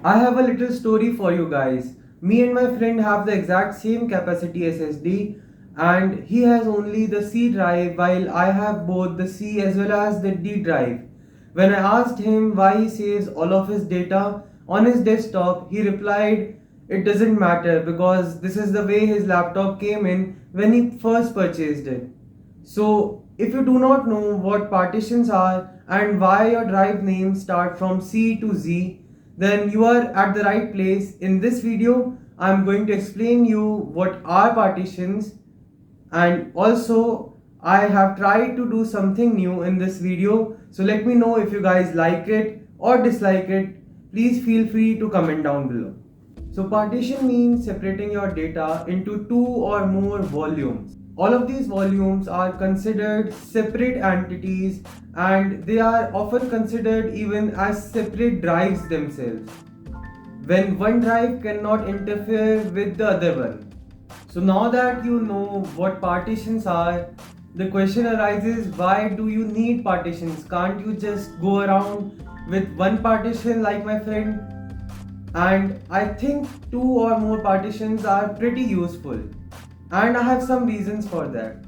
I have a little story for you guys. Me and my friend have the exact same capacity SSD, and he has only the C drive while I have both the C as well as the D drive. When I asked him why he saves all of his data on his desktop, he replied, "It doesn't matter because this is the way his laptop came in when he first purchased it." So, if you do not know what partitions are and why your drive names start from C to Z, then you are at the right place. In this video, I am going to explain you what are partitions, and also I have tried to do something new in this video. So let me know if you guys like it or dislike it. Please feel free to comment down below. So partition means separating your data into two or more volumes. All of these volumes are considered separate entities, and they are often considered even as separate drives themselves, when one drive cannot interfere with the other one. So now that you know what partitions are, the question arises, why do you need partitions? Can't you just go around with one partition like my friend? And I think two or more partitions are pretty useful, and I have some reasons for that.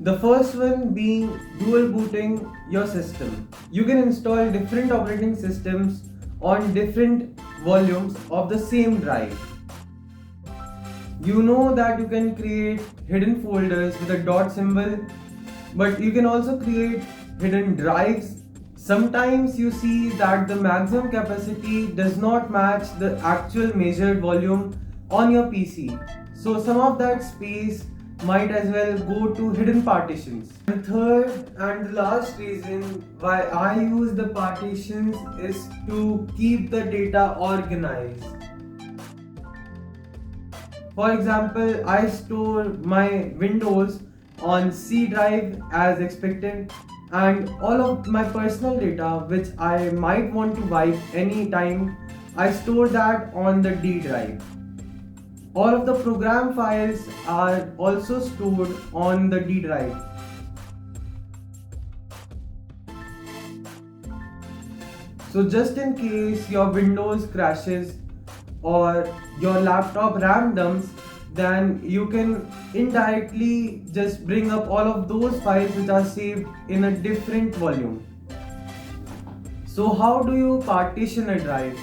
The first one being dual booting your system. You can install different operating systems on different volumes of the same drive. You know that you can create hidden folders with a dot symbol, but you can also create hidden drives. Sometimes you see that the maximum capacity does not match the actual measured volume on your PC. So some of that space might as well go to hidden partitions. And third and the last reason why I use the partitions is to keep the data organized. For example, I store my Windows on C drive as expected, and all of my personal data which I might want to wipe anytime, I store that on the D drive. All of the program files are also stored on the D drive. So just in case your Windows crashes or your laptop RAM dumps, then you can indirectly just bring up all of those files which are saved in a different volume. So how do you partition a drive?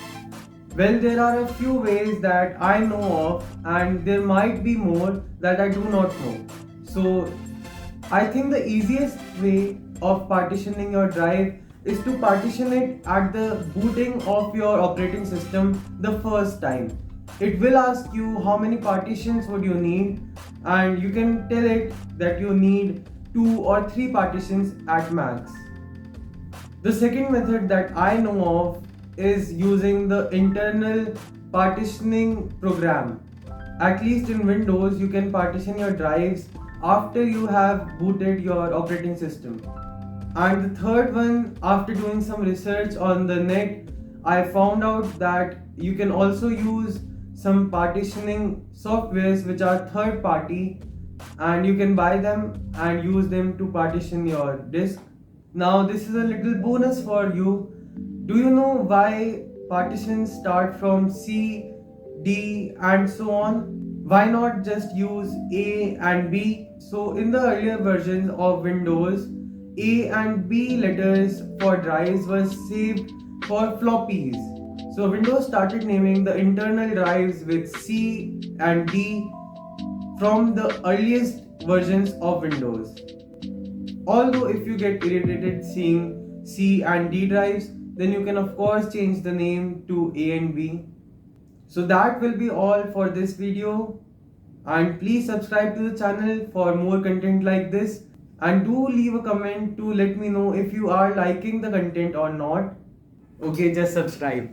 Well, there are a few ways that I know of, and there might be more that I do not know. So I think the easiest way of partitioning your drive is to partition it at the booting of your operating system the first time. It will ask you how many partitions would you need, and you can tell it that you need 2 or 3 partitions at max. The second method that I know of is using the internal partitioning program. At least in Windows, you can partition your drives after you have booted your operating system. And the third one, after doing some research on the net, I found out that you can also use some partitioning softwares which are third party, and you can buy them and use them to partition your disk. Now this is a little bonus for you. Do you know why partitions start from C, D and so on? Why not just use A and B? So in the earlier versions of Windows, A and B letters for drives were saved for floppies. So Windows started naming the internal drives with C and D from the earliest versions of Windows. Although if you get irritated seeing C and D drives, then you can of course change the name to A and B. So that will be all for this video, and please subscribe to the channel for more content like this, and do leave a comment to let me know if you are liking the content or not. Okay, just subscribe.